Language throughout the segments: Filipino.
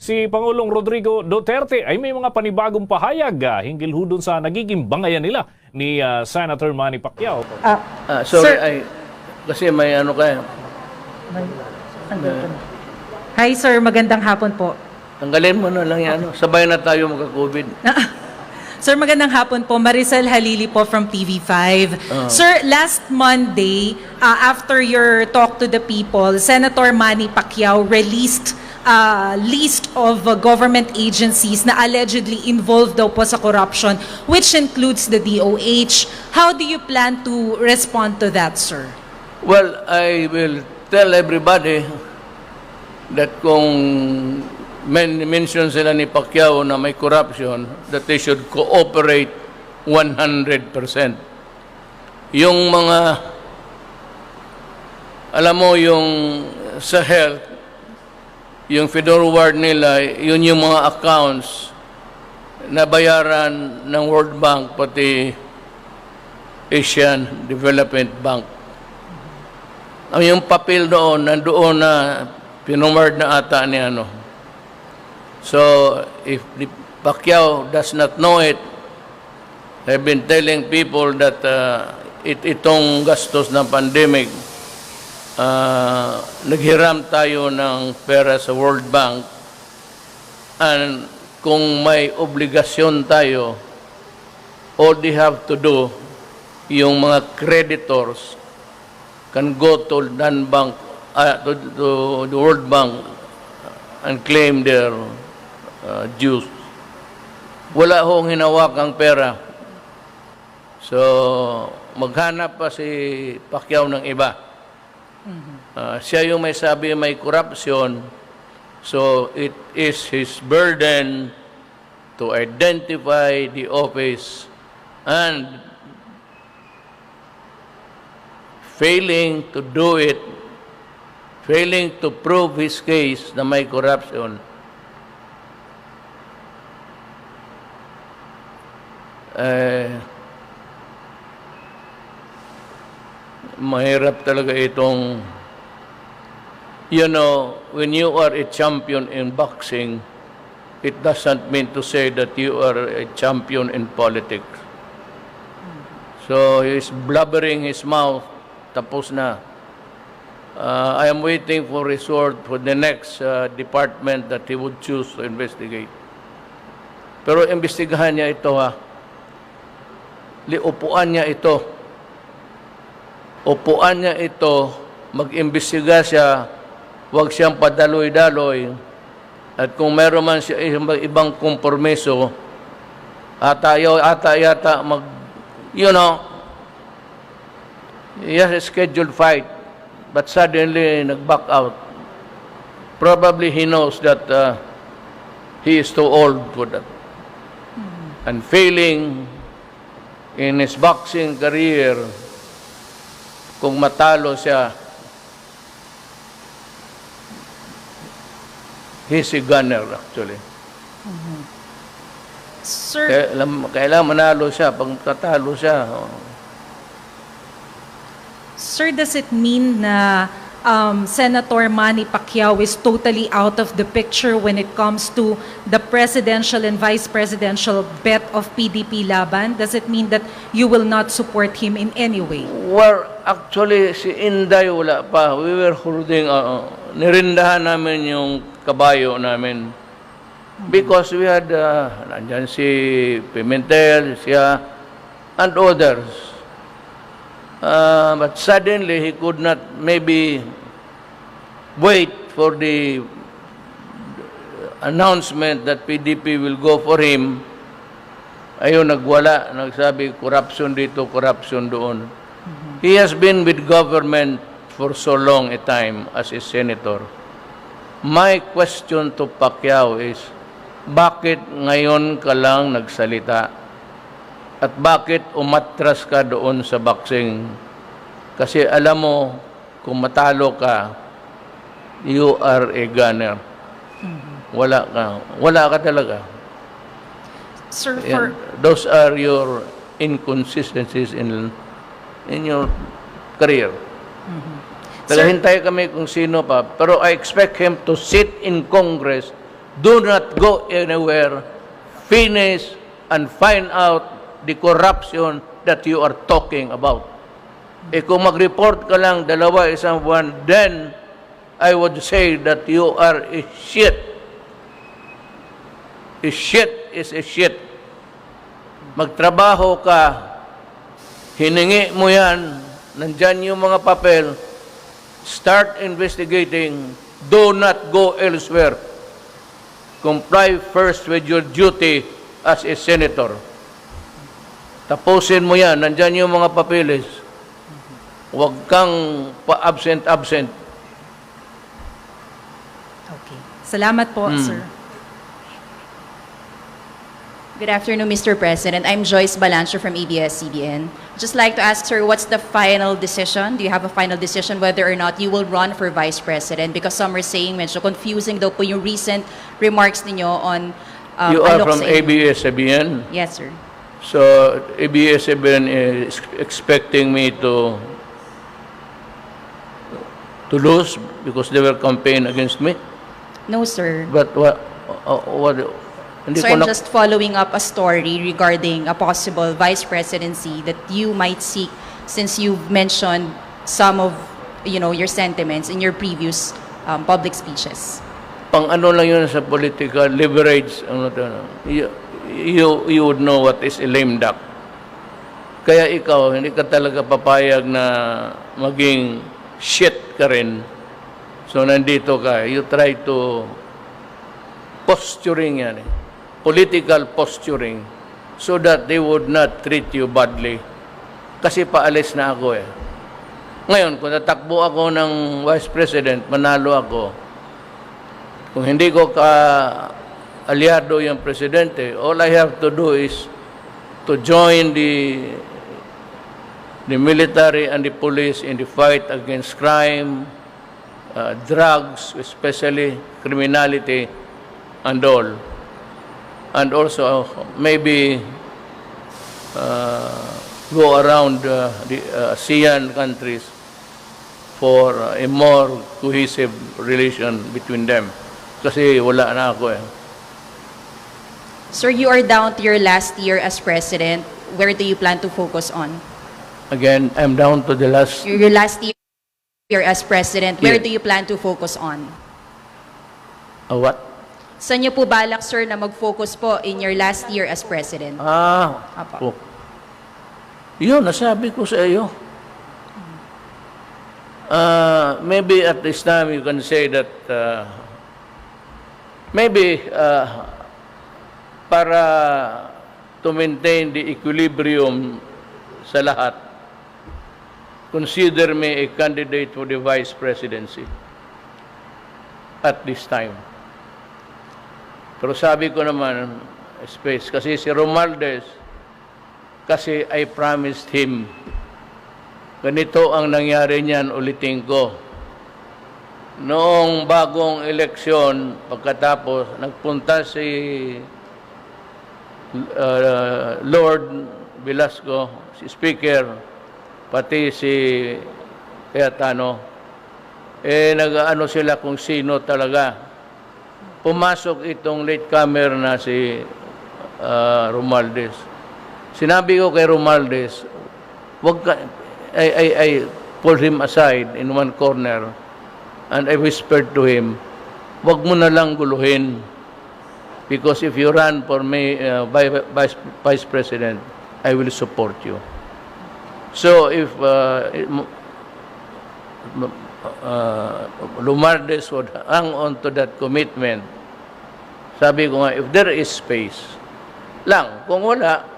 Si Pangulong Rodrigo Duterte ay may mga panibagong pahayag hinggil ho dun sa nagiging bangayan nila ni Senator Manny Pacquiao. Sorry, Sir- kasi may ano kayo. Hi sir, magandang hapon po. Tanggalin mo na lang yan. Sabay na tayo magka-COVID. Sir, magandang hapon po. Maricel Halili po from TV5. Sir, last Monday, after your talk to the people, Senator Manny Pacquiao released a list of government agencies na allegedly involved daw po sa corruption, which includes the DOH. How do you plan to respond to that, sir? Well, I will tell everybody that kung mention sila ni Pacquiao na may corruption, that they should cooperate 100%. Yung mga, alam mo, yung sa health, yung forward nila, yun yung mga accounts na bayaran ng World Bank pati Asian Development Bank. Ang yung papel doon, nandoon na pinumard na ata ni ano. So, if the Pacquiao does not know it, I've been telling people that itong gastos ng pandemic, naghiram tayo ng pera sa World Bank, and kung may obligasyon tayo, all they have to do, yung mga creditors can go to Bank, to the World Bank and claim their dues. Wala hong hinawakang pera. So, maghanap pa si Pacquiao ng iba. Siya yung may sabi may corruption, so it is his burden to identify the office, and failing to do it, failing to prove his case na may corruption, mahirap talaga itong, you know, when you are a champion in boxing, it doesn't mean to say that you are a champion in politics. So he's blubbering his mouth, tapos na. I am waiting for result for the next department that he would choose to investigate. Pero imbestigahan niya ito, ha. Upuan niya ito. Upuan niya ito, mag-imbestiga siya, huwag siyang padaloy-daloy. At kung meron man siya ibang kompromiso, ata yata you know, he has a scheduled fight, but suddenly nag-back out. Probably he knows that he is too old for that. And failing in his boxing career, kung matalo siya, he's a gunner actually. Sir, Kailangan manalo siya. Pag tatalo siya, Sir, does it mean na Senator Manny Pacquiao is totally out of the picture when it comes to the presidential and vice presidential bet of PDP Laban? Does it mean that you will not support him in any way? well, actually, si Inday wala pa. We were holding, nirindahan namin yung kabayo namin. Because we had, nandyan si Pimentel, siya, and others. But suddenly, he could not maybe wait for the announcement that PDP will go for him. Ayun, nagwala. Nagsabi, corruption dito, corruption doon. He has been with government for so long a time as a senator. My question to Pacquiao is, bakit ngayon ka lang nagsalita? At bakit umatras ka doon sa boxing? Kasi alam mo, kung matalo ka, you are a gunner. Wala ka. Wala ka talaga. Sir, Yan. Those are your inconsistencies in your career. Tagahintay kami kung sino pa. Pero I expect him to sit in Congress Do not go anywhere. Finish and find out the corruption that you are talking about. Kung mag-report ka lang dalawa, isang buwan, then I would say that you are a shit. A shit is a shit. Magtrabaho ka, hiningi mo yan, nandyan yung mga papel, start investigating, do not go elsewhere. Comply first with your duty as a senator. Tapusin mo yan, nandyan yung mga papeles. Huwag kang pa-absent-absent. Okay. Salamat po, sir. Good afternoon, Mr. President. I'm Joyce Balancho from ABS-CBN. Just like to ask, sir, what's the final decision? Do you have a final decision whether or not you will run for Vice President? Because some are saying medyo confusing daw po yung recent remarks ninyo on You are alok from sa inyo. ABS-CBN? Yes, sir. So, ABS-CBN is expecting me to lose because they were campaign against me? No, sir. But what hindi So ko I'm na, just following up a story regarding a possible vice presidency that you might seek, since you've mentioned some of your sentiments in your previous public speeches. pang ano lang yun sa political leverage, you would know what is a lame duck. Kaya ikaw, hindi ka talaga papayag na maging shit ka rin. So nandito ka, you try to posturing yan political posturing so that they would not treat you badly. Kasi paalis na ako Ngayon, kung tatakbo ako ng Vice President, manalo ako. Kung hindi ko aliado yung Presidente, all I have to do is to join the military and the police in the fight against crime, drugs, especially criminality, and all. And also maybe go around the ASEAN countries for a more cohesive relation between them. Kasi wala na ako Sir, you are down to your last year as president. Where do you plan to focus on? Again, I'm down to the last. Your last year as president, where Yeah. do you plan to focus on? What? Saan niyo po balak, sir, na mag-focus po in your last year as president? Oh. Apo. Yun, nasabi ko sa iyo. Maybe at this time you can say that maybe para to maintain the equilibrium sa lahat, consider me a candidate for the vice presidency at this time. Pero sabi ko naman, space, kasi si Romualdez, kasi I promised him, ganito ang nangyari niyan, ulitin ko. Noong bagong eleksyon, pagkatapos, nagpunta si Lord Velasco, si Speaker, pati si Cayetano, nag-ano sila kung sino talaga. Pumasok itong latecomer na si Romualdez. Sinabi ko kay Romualdez, I pulled him aside in one corner and I whispered to him, wag mo na lang guluhin because if you run for me vice president, I will support you. So if Romualdez would hang on to that commitment, sabi ko nga, if there is space lang, kung wala,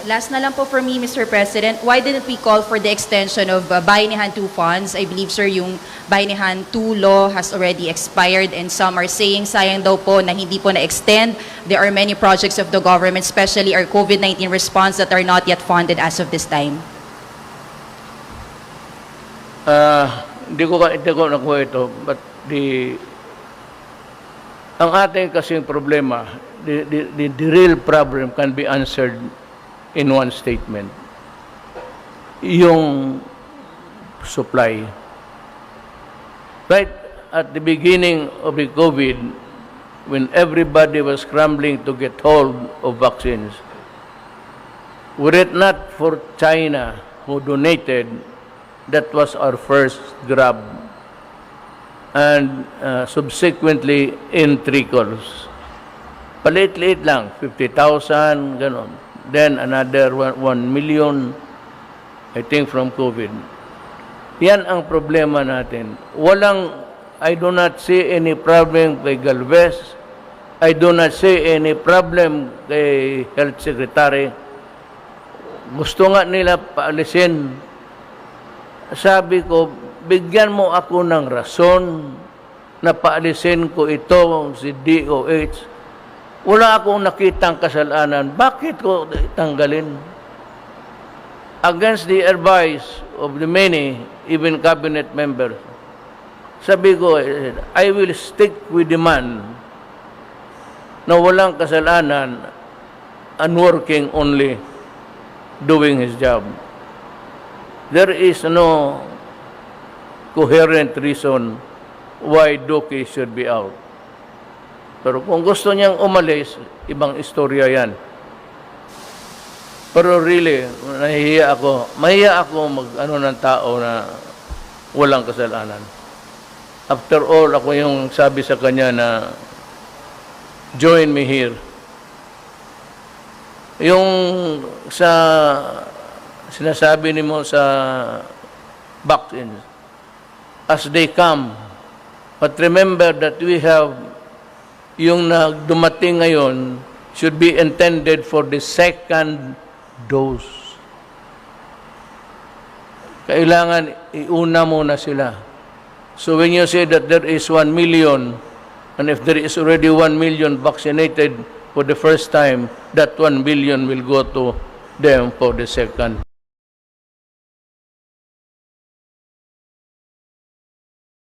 Last na lang po for me, Mr. President, why didn't we call for the extension of Bayanihan 2 funds? I believe, sir, yung Bayanihan 2 law has already expired and some are saying sayang daw po na hindi po na-extend. There are many projects of the government, especially our COVID-19 response, that are not yet funded as of this time. Hindi ko nakuha ito, but ang ating kasing problema, the real problem can be answered in one statement. Yung supply. Right? at the beginning of the COVID, when everybody was scrambling to get hold of vaccines, were it not for China who donated, that was our first grab. And subsequently in trickles. Palit-liit lang, 50,000, ganon. Then another 1 million, I think, from COVID. Yan ang problema natin. I do not see any problem kay Galvez. I do not see any problem kay Health Secretary. Gusto nga nila paalisin. Sabi ko, bigyan mo ako ng rason na paalisin ko ito, si DOH. Wala akong nakitang kasalanan. Bakit ko tanggalin? Against the advice of the many, even cabinet members, sabi ko, I will stick with the man na walang kasalanan and working only, doing his job. There is no coherent reason why Duque should be out. Pero kung gusto niyang umalis, ibang istorya yan. Pero really, nahihiya ako. Mahiya ako mag-ano ng tao na walang kasalanan. After all, ako yung sabi sa kanya na join me here. Yung sa sinasabi ni mo sa vaccines, as they come. But remember that we have yung dumating ngayon should be intended for the second dose. Kailangan iuna muna sila. So when you say that there is 1 million, and if there is already 1 million vaccinated for the first time, that 1 billion will go to them for the second.